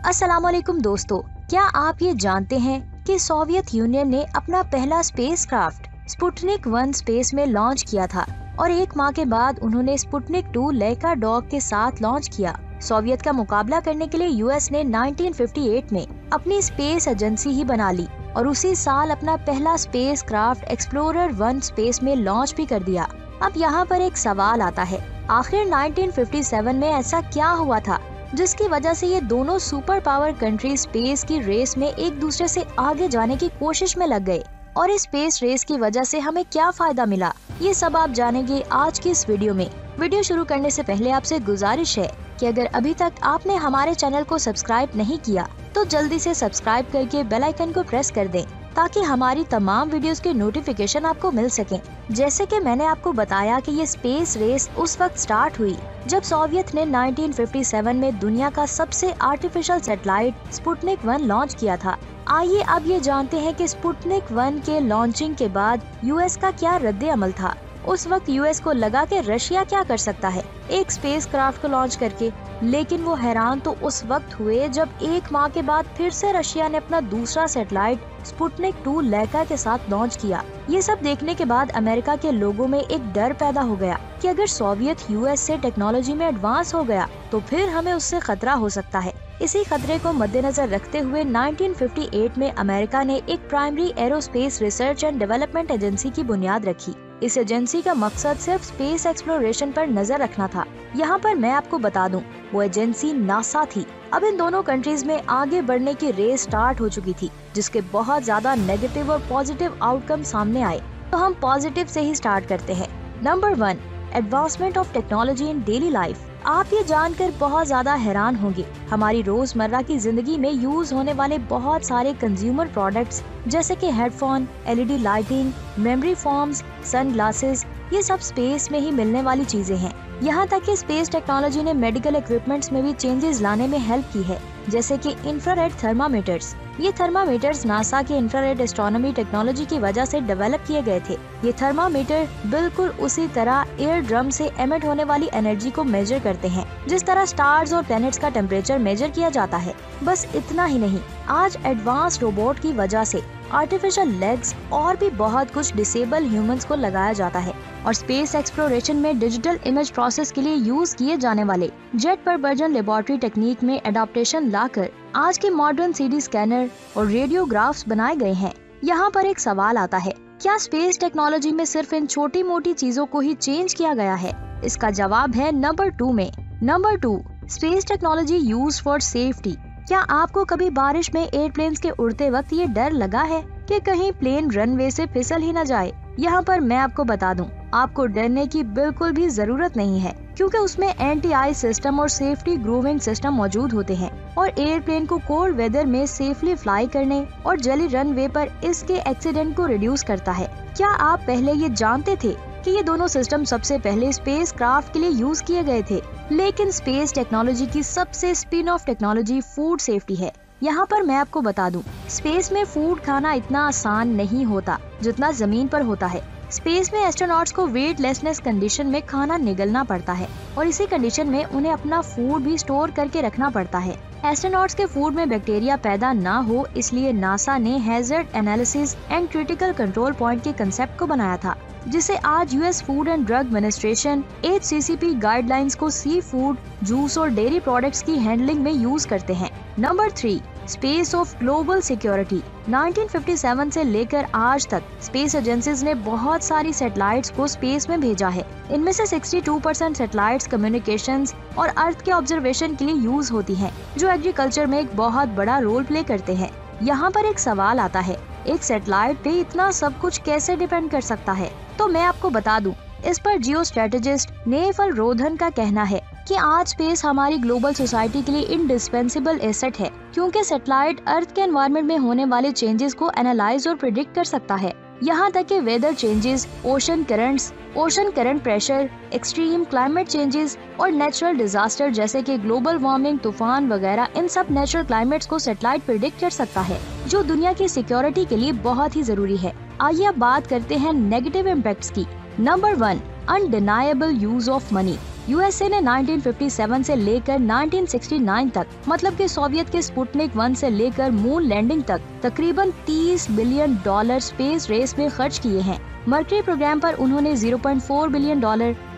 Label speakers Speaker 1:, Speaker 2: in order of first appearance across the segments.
Speaker 1: अस्सलामुअलैकुम दोस्तों, क्या आप ये जानते हैं कि सोवियत यूनियन ने अपना पहला स्पेसक्राफ्ट स्पुतनिक 1 स्पेस में लॉन्च किया था और 1 माह के बाद उन्होंने स्पुतनिक 2 लेका डॉग के साथ लॉन्च किया। सोवियत का मुकाबला करने के लिए यूएस ने 1958 में अपनी स्पेस एजेंसी ही बना ली और उसी साल अपना पहला स्पेसक्राफ्ट एक्सप्लोरर 1 स्पेस में लॉन्च भी कर दिया। अब यहाँ पर एक सवाल आता है, आखिर 1957 में ऐसा क्या हुआ था जिसकी वजह से ये दोनों सुपर पावर कंट्री स्पेस की रेस में एक दूसरे से आगे जाने की कोशिश में लग गए और इस स्पेस रेस की वजह से हमें क्या फायदा मिला, ये सब आप जानेंगे आज की इस वीडियो में। वीडियो शुरू करने से पहले आपसे गुजारिश है कि अगर अभी तक आपने हमारे चैनल को सब्सक्राइब नहीं किया तो जल्दी से सब्सक्राइब करके बेल आइकन को प्रेस कर दें ताकि हमारी तमाम वीडियोस के नोटिफिकेशन आपको मिल सकें। जैसे कि मैंने आपको बताया कि ये स्पेस रेस उस वक्त स्टार्ट हुई जब सोवियत ने 1957 में दुनिया का सबसे आर्टिफिशियल सैटेलाइट स्पुतनिक 1 लॉन्च किया था। आइए अब ये जानते हैं कि स्पुतनिक 1 के लॉन्चिंग के बाद यूएस का क्या रद्द अमल था। उस वक्त यूएस को लगा कि रशिया क्या कर सकता है एक स्पेसक्राफ्ट को लॉन्च करके, लेकिन वो हैरान तो उस वक्त हुए जब 1 माह के बाद फिर से रशिया ने अपना दूसरा सैटेलाइट स्पुतनिक 2 लेका के साथ लॉन्च किया। ये सब देखने के बाद अमेरिका के लोगों में एक डर पैदा हो गया कि अगर सोवियत यूएस से टेक्नोलॉजी में एडवांस हो गया तो फिर हमें उससे खतरा हो सकता है। इसी खतरे को मद्देनजर रखते हुए 1958 में अमेरिका ने एक primary aerospace research and development agency की बुनियाद रखी। इस एजेंसी का मकसद सिर्फ स्पेस एक्सप्लोरेशन पर नजर रखना था। यहाँ पर मैं आपको बता दूं, वो एजेंसी नासा थी। अब इन दोनों कंट्रीज में आगे बढ़ने की रेस स्टार्ट हो चुकी थी जिसके बहुत ज्यादा नेगेटिव और पॉजिटिव आउटकम सामने आए। तो हम पॉजिटिव से ही स्टार्ट करते हैं। Number 1, advancement of technology in daily life. आप ये जानकर बहुत ज्यादा हैरान होंगे, हमारी रोजमर्रा की जिंदगी में यूज होने वाले बहुत सारे कंज्यूमर प्रोडक्ट्स जैसे कि headphone, LED lighting, memory foams, sunglasses, ये सब स्पेस में ही मिलने वाली चीजें हैं। यहाँ तक कि स्पेस टेक्नोलॉजी ने मेडिकल इक्विपमेंट्स में भी चेंजेस लाने में हेल्प की है, जैसे कि इंफ्रारेड थर्मामीटर्स। ये थर्मामीटर्स नासा के इंफ्रारेड एस्ट्रोनॉमी टेक्नोलॉजी की वजह से डेवलप किए गए थे। ये थर्मामीटर बिल्कुल उसी तरह एयर ड्रम से एमिट होने वाली एनर्जी को मेजर करते हैं जिस तरह स्टार्स और प्लैनेट्स का टेम्परेचर मेजर किया जाता है। बस इतना ही नहीं, आज एडवांस रोबोट की वजह से आर्टिफिशियल लेग्स और भी बहुत कुछ डिसेबल ह्यूमंस को लगाया जाता है और स्पेस एक्सप्लोरेशन में डिजिटल इमेज प्रोसेस के लिए यूज किए जाने वाले जेट प्रवर्जन लेबोरेटरी टेक्निक में एडाप्टेशन लाकर आज के मॉडर्न सीडी स्कैनर और रेडियोग्राफ्स बनाए गए हैं। यहाँ पर एक सवाल आता है, क्या स्पेस टेक्नोलॉजी में सिर्फ इन छोटी मोटी चीजों को ही चेंज किया गया है? इसका जवाब है नंबर 2 में। Number 2, space technology use for safety. क्या आपको कभी बारिश में एयरप्लेन्स के उड़ते वक्त ये डर लगा है कि कहीं प्लेन रनवे से फिसल ही न जाए? यहाँ पर मैं आपको बता दूं, आपको डरने की बिल्कुल भी जरूरत नहीं है क्योंकि उसमें एंटी आई सिस्टम और सेफ्टी ग्रूविंग सिस्टम मौजूद होते हैं और एयरप्लेन को कोल्ड वेदर में सेफली फ्लाई करने और जली रनवे पर इसके एक्सीडेंट को रिड्यूस करता है। क्या आप पहले ये जानते थे कि ये दोनों सिस्टम सबसे पहले स्पेस क्राफ्ट के लिए यूज किए गए थे? लेकिन स्पेस टेक्नोलॉजी की सबसे spin off technology food safety है। यहाँ पर मैं आपको बता दूं, स्पेस में फूड खाना इतना आसान नहीं होता जितना जमीन पर होता है। स्पेस में एस्ट्रोनॉट्स को वेटलेसनेस कंडीशन में खाना निगलना पड़ता है और इसी कंडीशन में उन्हें अपना फूड भी स्टोर करके रखना पड़ता है। एस्ट्रोनॉट्स के फूड में बैक्टीरिया पैदा ना हो इसलिए नासा ने hazard analysis and critical control point के कंसेप्ट को बनाया था, जिसे आज US food and drug administration HCCP guidelines को सी फूड, जूस और डेयरी प्रोडक्ट्स की हैंडलिंग में यूज करते हैं। Number 3, space of global security. 1957 से लेकर आज तक स्पेस एजेंसीज ने बहुत सारी सैटेलाइट्स को स्पेस में भेजा है। इनमें से 62% सैटेलाइट्स कम्युनिकेशंस और अर्थ के ऑब्जर्वेशन के लिए यूज होती हैं, जो एग्रीकल्चर में एक बहुत बड़ा रोल प्ले करते हैं। यहाँ पर एक सवाल आता है, एक सैटेलाइट पे इतना सब कुछ कैसे डिपेंड कर सकता है? तो मैं आपको बता दूं, इस पर जियो स्ट्रेटेजिस्ट नेफल रोधन का कहना है कि आज स्पेस हमारी ग्लोबल सोसाइटी के लिए इंडिस्पेंसिबल एसेट है क्योंकि सैटेलाइट अर्थ के एनवायरनमेंट में होने वाले चेंजेस को एनालाइज और प्रिडिक्ट कर सकता है। यहाँ तक कि weather changes, ocean current pressure, extreme climate changes और नेचुरल डिजास्टर जैसे कि ग्लोबल वार्मिंग, तूफान वगैरह, इन सब नेचुरल क्लाइमेट्स को सैटेलाइट प्रिडिक्ट कर सकता है, जो दुनिया की सिक्योरिटी के लिए बहुत ही जरूरी है। आइए अब बात करते हैं नेगेटिव इम्पैक्ट्स की। Number 1, undeniable use of money. USA ने 1957 से लेकर 1969 तक, मतलब कि सोवियत के स्पुतनिक 1 से लेकर मून लैंडिंग तक तकरीबन $30 बिलियन स्पेस रेस में खर्च किए हैं। मर्करी प्रोग्राम पर उन्होंने $0.4 बिलियन,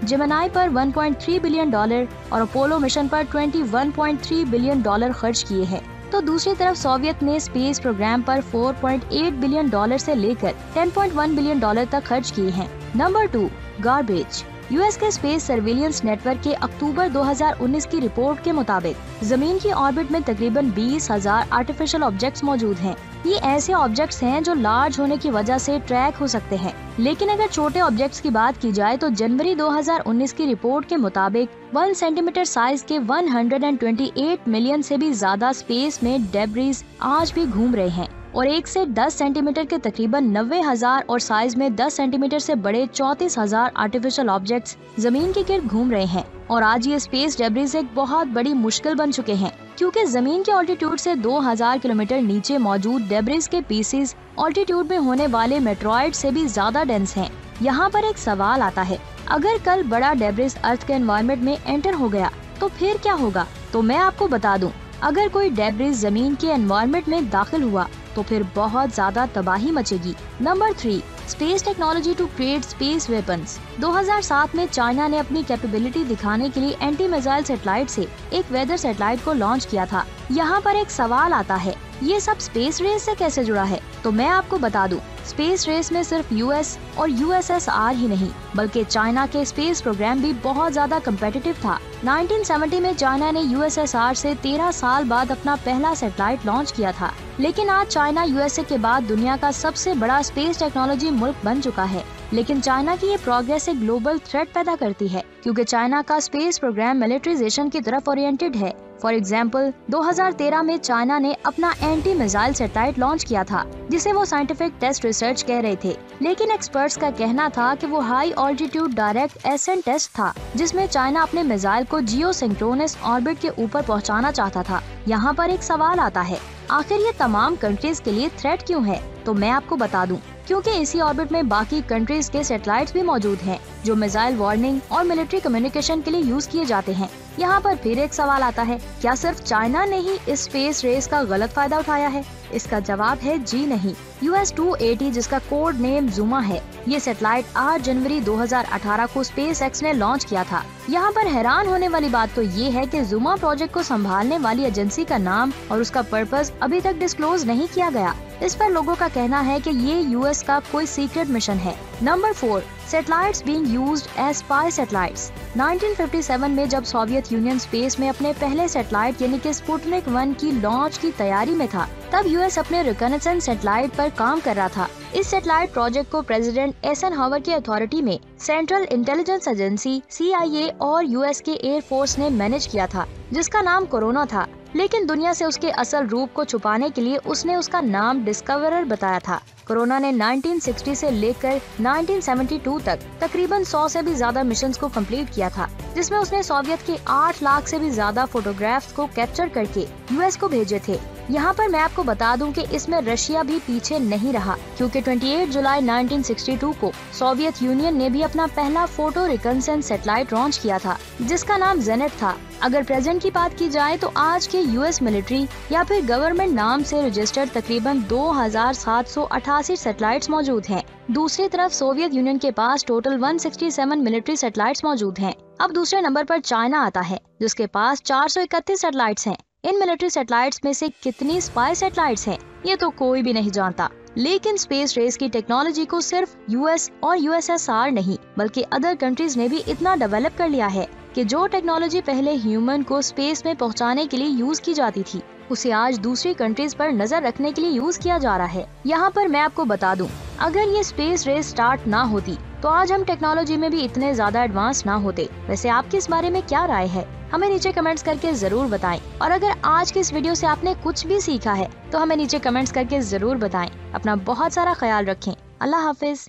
Speaker 1: जेमिनी पर $1.3 बिलियन और अपोलो मिशन पर $21.3 बिलियन खर्च किए हैं। तो दूसरी तरफ सोवियत ने स्पेस प्रोग्राम पर $4.8 बिलियन से लेकर $10.1 बिलियन तक खर्च किए हैं। Number 2, garbage. यूएस के स्पेस सर्विलियंस नेटवर्क के अक्टूबर 2019 की रिपोर्ट के मुताबिक जमीन की ऑर्बिट में तकरीबन 20,000 आर्टिफिशियल ऑब्जेक्ट्स मौजूद हैं। ये ऐसे ऑब्जेक्ट्स हैं जो लार्ज होने की वजह से ट्रैक हो सकते हैं, लेकिन अगर छोटे ऑब्जेक्ट्स की बात की जाए तो जनवरी 2019 की रिपोर्ट के मुताबिक 1 सेंटीमीटर साइज के 128 मिलियन से भी ज्यादा स्पेस में डेब्रिस आज भी घूम रहे हैं और 1 से 10 सेंटीमीटर के तकरीबन 90,000 और साइज में 10 सेंटीमीटर से बड़े 34,000 आर्टिफिशियल ऑब्जेक्ट्स जमीन के गिर्द घूम रहे हैं। और आज ये स्पेस डेब्रिस एक बहुत बड़ी मुश्किल बन चुके हैं, क्योंकि जमीन के ऑल्टीट्यूड से 2000 किलोमीटर नीचे मौजूद डेब्रिस के पीसेस ऑल्टीट्यूड में होने वाले मेट्रॉइड से भी ज्यादा डेंस हैं। यहाँ पर एक सवाल आता है, अगर कल बड़ा डेब्रिस अर्थ के एनवायरनमेंट में एंटर हो गया तो फिर क्या होगा? तो मैं आपको बता दूं, अगर कोई डेब्रिस जमीन के एनवायरनमेंट में दाखिल हुआ तो फिर बहुत ज्यादा तबाही मचेगी। Number 3, space technology to create space weapons. 2007 में चाइना ने अपनी कैपेबिलिटी दिखाने के लिए एंटी मिसाइल सैटेलाइट से एक वेदर सैटेलाइट को लॉन्च किया था। यहाँ पर एक सवाल आता है, ये सब स्पेस रेस से कैसे जुड़ा है? तो मैं आपको बता दूं, स्पेस रेस में सिर्फ यूएस और यूएसएसआर ही नहीं, बल्कि चाइना के स्पेस प्रोग्राम भी बहुत ज्यादा कम्पिटिटिव था। 1970 में चाइना ने यूएसएसआर से 13 साल बाद अपना पहला सैटेलाइट लॉन्च किया था, लेकिन आज चाइना यूएसए के बाद दुनिया का सबसे बड़ा स्पेस टेक्नोलॉजी मुल्क बन चुका है। लेकिन चाइना की ये प्रोग्रेस एक ग्लोबल थ्रेट पैदा करती है, क्योंकि चाइना का स्पेस प्रोग्राम मिलिट्राइजेशन की तरफ ओरिएंटेड है। फॉर एग्जाम्पल, 2013 में चाइना ने अपना एंटी मिसाइल सैटेलाइट लॉन्च किया था, जिसे वो साइंटिफिक टेस्ट रिसर्च कह रहे थे, लेकिन एक्सपर्ट्स का कहना था कि वो high altitude direct ascent test था, जिसमें चाइना अपने मिसाइल को जियो सिंक्रोनस ऑर्बिट के ऊपर पहुंचाना चाहता था। यहाँ पर एक सवाल आता है, आखिर ये तमाम कंट्रीज के लिए थ्रेट क्यों है? तो मैं आपको बता दूं, क्योंकि इसी ऑर्बिट में बाकी कंट्रीज के सैटेलाइट्स भी मौजूद हैं, जो मिसाइल वार्निंग और मिलिट्री कम्युनिकेशन के लिए यूज किए जाते हैं। यहाँ पर फिर एक सवाल आता है, क्या सिर्फ चाइना ने ही इस स्पेस रेस का गलत फायदा उठाया है? इसका जवाब है जी नहीं। US-280, जिसका कोड नेम जुमा है, ये सैटेलाइट 8 जनवरी 2018 को SpaceX ने लॉन्च किया था। यहाँ पर हैरान होने वाली बात तो ये है कि जुमा प्रोजेक्ट को संभालने वाली एजेंसी का नाम और उसका पर्पस अभी तक डिस्क्लोज नहीं किया गया। इस पर लोगों का कहना है कि ये यूएस का कोई सीक्रेट मिशन है। Number 4, satellites being used as spy satellites. 1957 में जब सोवियत यूनियन स्पेस में अपने पहले सैटेलाइट यानी कि स्पुतनिक 1 की लॉन्च की तैयारी में था, तब यूएस अपने रिकॉनेसेंस सैटेलाइट पर काम कर रहा था। इस सैटेलाइट प्रोजेक्ट को प्रेसिडेंट एसनहावर की अथॉरिटी में सेंट्रल इंटेलिजेंस एजेंसी CIA और यूएस के एयर फोर्स ने मैनेज किया था, जिसका नाम कोरोना था। लेकिन दुनिया से उसके असल रूप को छुपाने के लिए उसने उसका नाम डिस्कवरर बताया था। कोरोना ने 1960 से लेकर 1972 तक तकरीबन 100 से भी ज्यादा मिशंस को कंप्लीट किया था, जिसमें उसने सोवियत के 8 लाख से भी ज्यादा फोटोग्राफ्स को कैप्चर करके यूएस को भेजे थे। यहाँ पर मैं आपको बता दूं कि इसमें रशिया भी पीछे नहीं रहा, क्योंकि 28 जुलाई 1962 को सोवियत यूनियन ने भी अपना पहला फोटो रिकॉनेसेंस सैटेलाइट लॉन्च किया था, जिसका नाम जेनेट था। अगर प्रेजेंट की बात की जाए तो आज के यूएस मिलिट्री या फिर गवर्नमेंट नाम से रजिस्टर्ड तकरीबन 2788 सैटेलाइट्स मौजूद हैं। दूसरी तरफ सोवियत यूनियन के पास टोटल 167 मिलिट्री सैटेलाइट्स मौजूद हैं। अब दूसरे नंबर पर चाइना आता है, जिसके पास 431 सैटेलाइट्स हैं। इन मिलिट्री सैटेलाइट्स में से कितनी स्पाई सैटेलाइट्स हैं, ये तो कोई भी नहीं जानता। लेकिन स्पेस रेस की टेक्नोलॉजी को सिर्फ यूएस और यूएसएसआर नहीं, बल्कि अदर कंट्रीज ने भी इतना डेवलप कर लिया है कि जो टेक्नोलॉजी पहले ह्यूमन को स्पेस में पहुंचाने के लिए यूज की जाती थी, उसे आज दूसरी कंट्रीज पर नजर रखने के लिए यूज किया जा रहा है। यहाँ पर मैं आपको बता दूं, अगर ये स्पेस रेस स्टार्ट ना होती तो आज हम टेक्नोलॉजी में भी इतने ज्यादा एडवांस ना होते। वैसे आपकी इस बारे में क्या राय है, हमें नीचे कमेंट्स करके जरूर बताएं। और अगर आज की इस वीडियो से आपने कुछ भी सीखा है तो हमें नीचे कमेंट्स करके जरूर बताएं। अपना बहुत सारा ख्याल रखें। अल्लाह हाफिज।